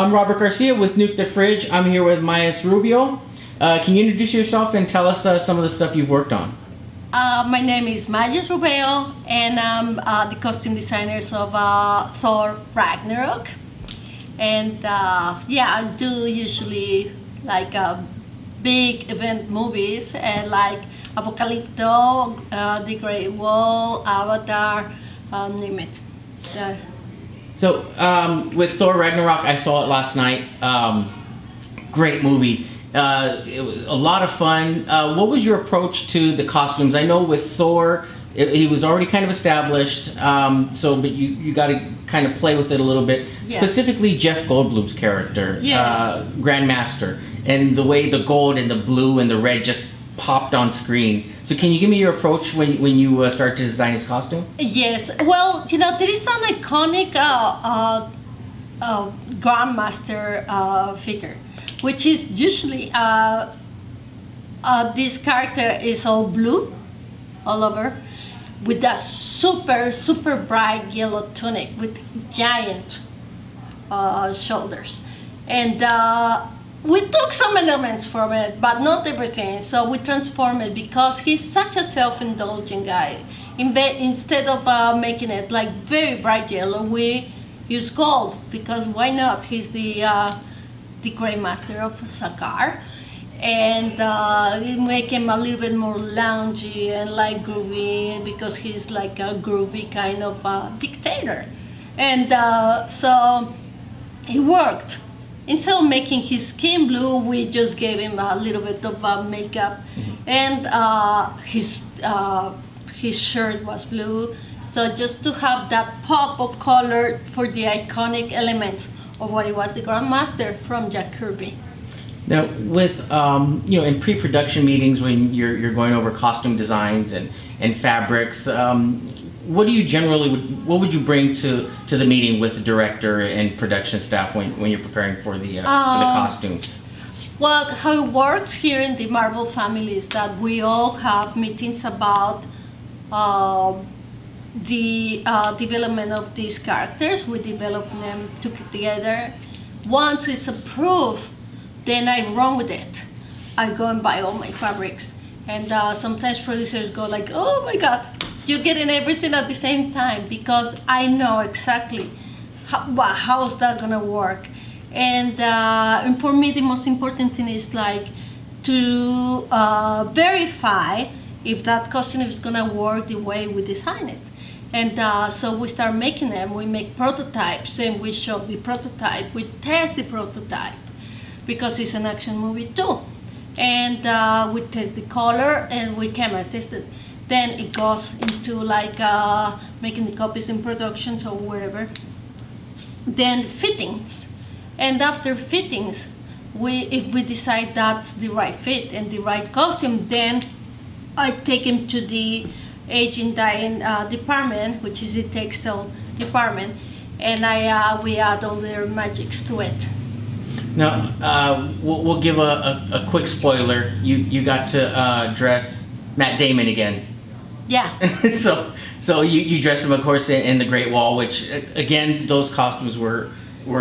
I'm Robert Garcia with Nuke The Fridge. I'm here with Mayes Rubeo. Can you introduce yourself and tell us some of the stuff you've worked on? My name is Mayes Rubeo, and I'm the costume designers of Thor Ragnarok. And I do usually like big event movies like Apocalypto, The Great Wall, Avatar, name it. So with Thor Ragnarok, I saw it last night. Great movie. It was a lot of fun. What was your approach to the costumes? I know with Thor, he was already kind of established, but you got to kind of play with it a little bit. Yes. Specifically, Jeff Goldblum's character, Yes. Grandmaster, and the way the gold and the blue and the red just popped on screen. So can you give me your approach when you start to design his costume? Yes. Well, there is an iconic Grandmaster figure, which is usually this character is all blue all over with a super bright yellow tunic with giant shoulders. And we took some elements from it, but not everything. So we transformed it because he's such a self-indulgent guy. Instead of making it like very bright yellow, we use gold because why not? He's the Great Master of Sakaar, and it make him a little bit more loungy and like groovy because he's like a groovy kind of dictator, and so it worked. Instead of making his skin blue, we just gave him a little bit of makeup, and his shirt was blue. So just to have that pop of color for the iconic elements of what it was, the Grandmaster from Jack Kirby. Now, with in pre-production meetings when you're going over costume designs and fabrics, what do you what would you bring to the meeting with the director and production staff when you're preparing for the costumes? Well, how it works here in the Marvel family is that we all have meetings about the development of these characters. We develop them together. Once it's approved, then I run with it. I go and buy all my fabrics, and sometimes producers go like, "Oh my God, you're getting everything at the same time," because I know exactly how's that gonna work. And for me, the most important thing is like to verify if that costume is gonna work the way we design it. And so we start making them. We make prototypes and we show the prototype. We test the prototype because it's an action movie too. And we test the color and we camera test it. Then it goes into like making the copies in productions or wherever. Then fittings. And after fittings, if we decide that's the right fit and the right costume, then I take him to the aging dyeing department, which is the textile department, and we add all their magics to it. Now, we'll give a quick spoiler. You got to dress Matt Damon again. Yeah. so you dressed him, of course, in the Great Wall, which again, those costumes were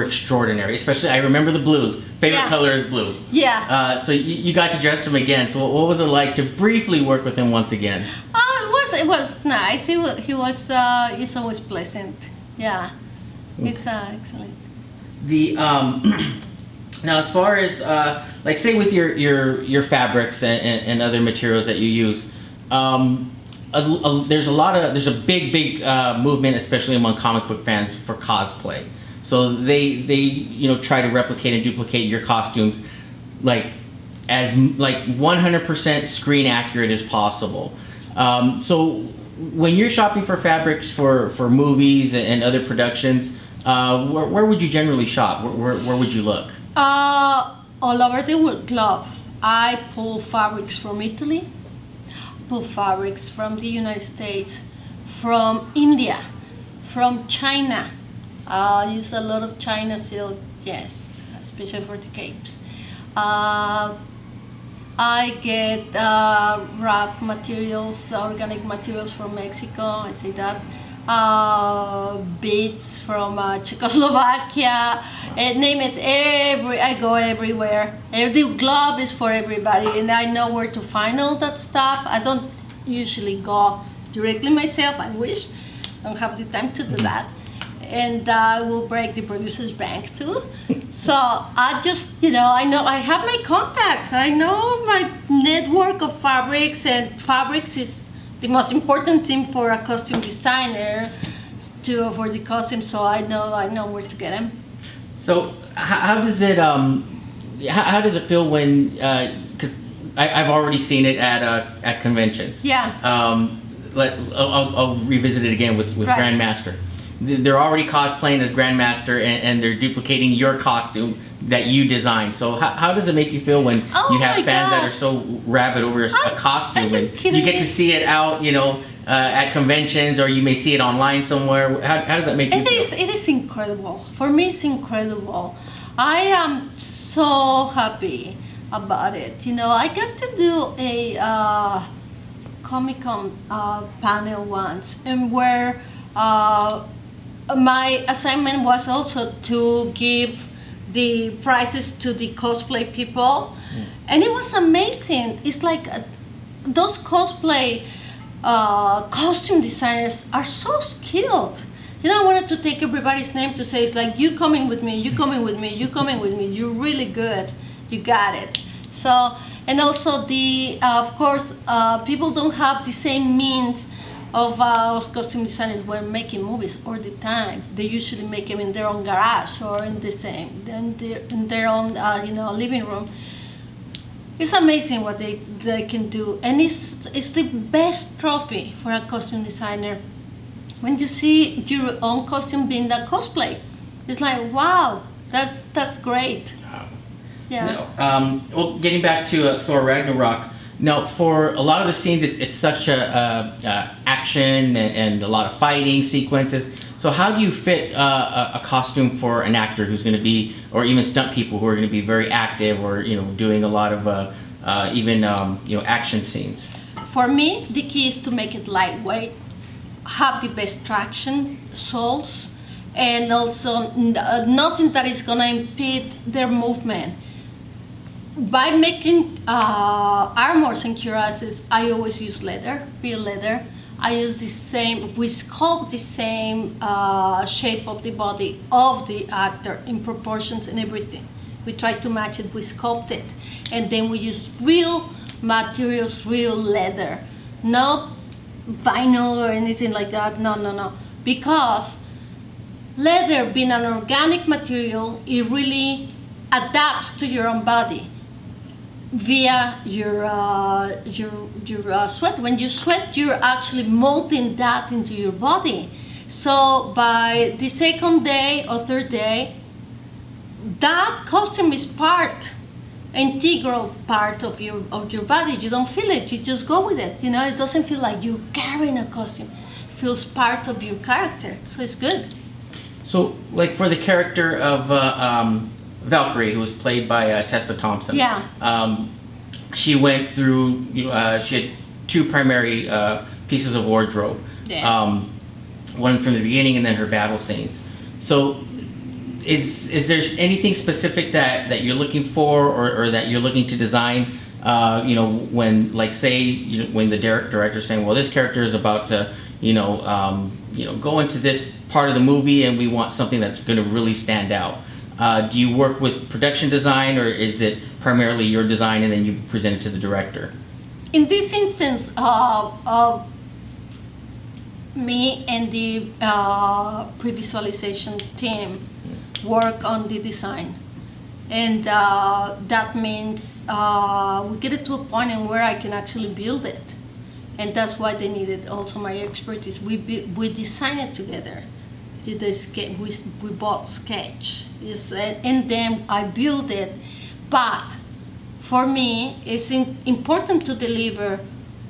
extraordinary. Especially, I remember the blues. Favorite color is blue. Yeah. So you got to dress him again. So what was it like to briefly work with him once again? It was nice. He's always pleasant. Yeah. He's excellent. The now, as far as like say with your fabrics and other materials that you use, there's a big movement, especially among comic book fans, for cosplay. So they try to replicate and duplicate your costumes like 100% screen accurate as possible. So when you're shopping for fabrics for movies and other productions, where would you generally shop? Where would you look? All over the globe. I pull fabrics from Italy, pull fabrics from the United States, from India, from China. I use a lot of China silk, yes, especially for the capes. I get rough materials, organic materials from Mexico, I say that, beads from Czechoslovakia, and name it. I go everywhere. The glove is for everybody, and I know where to find all that stuff. I don't usually go directly myself. I wish. I don't have the time to do that. And I will break the producer's bank too. So I just, I know I have my contacts. I know my network of fabrics, and fabrics is the most important thing for a costume designer for the costume. So I know where to get them. So how does it how does it feel when because I've already seen it at conventions. Yeah. I'll revisit it again with Right. Grandmaster. They're already cosplaying as Grandmaster, and they're duplicating your costume that you designed. So how does it make you feel when you have my fans that God. are so rabid over a costume, are you and kidding you get me? to see it out, at conventions, or you may see it online somewhere? How does that make you feel? It is incredible. For me, it's incredible. I am so happy about it. I got to do a Comic-Con panel once, and where my assignment was also to give the prizes to the cosplay people, and it was amazing. It's like those cosplay costume designers are so skilled. I wanted to take everybody's name to say, it's like, you coming with me, you coming with me, you coming with me, you're really good, you got it. So, and also of course, people don't have the same means of us costume designers were making movies all the time. They usually make them in their own garage or in their own living room. It's amazing what they can do, and it's the best trophy for a costume designer when you see your own costume being that cosplay. It's like, wow, that's great. Yeah. Now, well, getting back to Thor Ragnarok. Now, for a lot of the scenes, it's such a action and a lot of fighting sequences. So how do you fit a costume for an actor who's going to be, or even stunt people who are going to be very active, or doing a lot of even action scenes? For me, the key is to make it lightweight, have the best traction soles, and also nothing that is going to impede their movement. By making armors and cuirasses, I always use leather, real leather. I use we sculpt the same shape of the body of the actor in proportions and everything. We try to match it, we sculpt it. And then we use real materials, real leather. Not vinyl or anything like that, no. Because leather, being an organic material, it really adapts to your own body via your sweat. When you sweat, you're actually molding that into your body. So by the second day or third day, that costume is integral part of your body. You don't feel it, you just go with it. It doesn't feel like you're carrying a costume. It feels part of your character, so it's good. So, like for the character of Valkyrie, who was played by Tessa Thompson. Yeah. She went through. She had two primary pieces of wardrobe. Yes. One from the beginning, and then her battle scenes. So, is there anything specific that you're looking for, or that you're looking to design? When, like, say, when the director's saying, well, this character is about to, go into this part of the movie, and we want something that's going to really stand out. Do you work with production design, or is it primarily your design and then you present it to the director? In this instance, me and the pre-visualization team work on the design. And that means we get it to a point in where I can actually build it. And that's why they needed also my expertise. We design it together. We bought sketch, and then I build it. But for me, it's important to deliver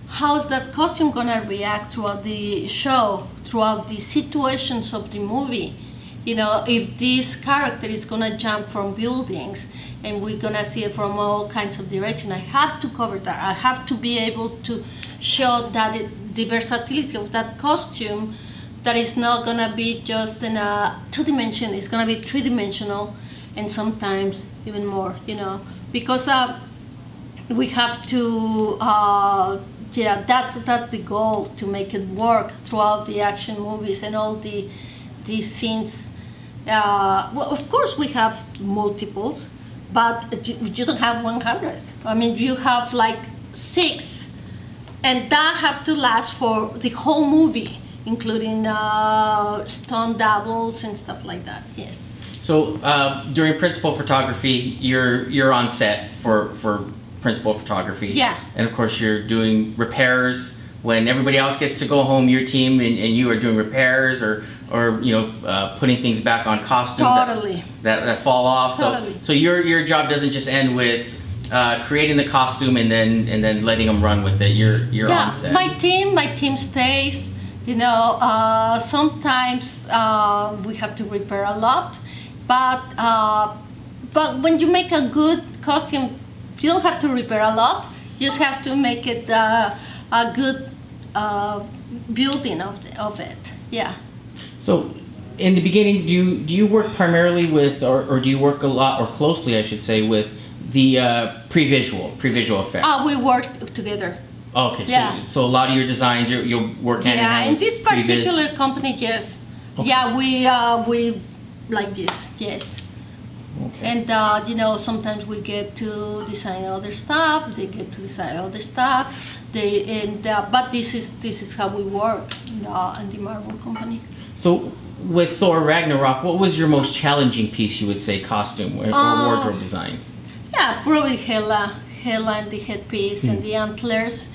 how's that costume gonna react throughout the show, throughout the situations of the movie. If this character is gonna jump from buildings and we're gonna see it from all kinds of directions, I have to cover that. I have to be able to show that the versatility of that costume, that is not gonna be just in a 2-dimension. It's gonna be 3-dimensional, and sometimes even more. Because we have to. That's the goal, to make it work throughout the action movies and all these scenes. Well, of course, we have multiples, but you don't have 100. I mean, you have like 6, and that have to last for the whole movie, including stunt doubles and stuff like that. Yes. So during principal photography, you're on set for principal photography. Yeah. And of course, you're doing repairs when everybody else gets to go home. Your team and you are doing repairs or putting things back on costumes Totally. that fall off. Totally. So your job doesn't just end with creating the costume and then letting them run with it. You're on set. My team stays. Sometimes we have to repair a lot, but when you make a good costume, you don't have to repair a lot. You just have to make it a good building of it. Yeah. So, in the beginning, do you work primarily with, or do you work a lot, or closely, I should say, with the pre-visual effects? We work together. Okay. Yeah. So a lot of your designs, you'll work hand in hand. Yeah, in with this pre-vis. particular company, yes. Okay. Yeah, we like this, yes. Okay. And sometimes we get to design other stuff. They get to design other stuff. But this is how we work in the Marvel company. So with Thor Ragnarok, what was your most challenging piece, you would say, costume or wardrobe design? Yeah, probably Hela and the headpiece and the antlers,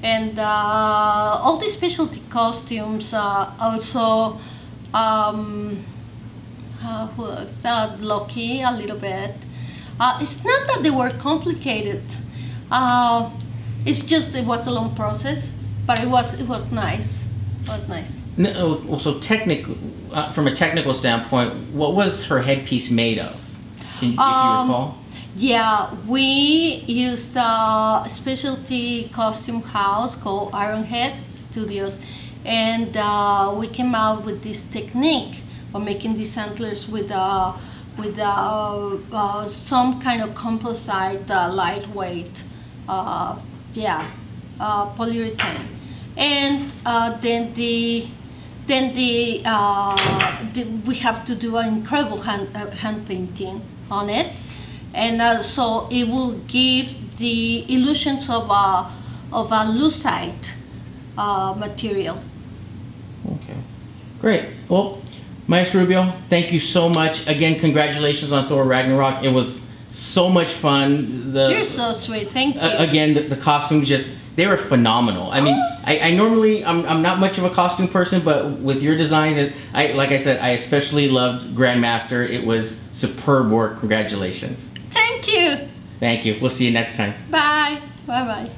and all the specialty costumes. Also, who else? Loki a little bit. It's not that they were complicated. It's just it was a long process, but it was nice. It was nice. No, so from a technical standpoint, what was her headpiece made of? If you recall? Yeah, we used a specialty costume house called Ironhead Studios, and we came out with this technique of making these antlers with some kind of composite, lightweight, polyurethane, and then we have to do an incredible hand painting on it. And so it will give the illusions of a lucite material. Okay, great. Well, Mayes Rubeo, thank you so much. Again, congratulations on Thor Ragnarok. It was so much fun. You're so sweet. Thank you. Again, the costumes they were phenomenal. I mean, I normally I'm not much of a costume person, but with your designs, like I said, I especially loved Grandmaster. It was superb work. Congratulations. Thank you. Thank you. We'll see you next time. Bye. Bye-bye.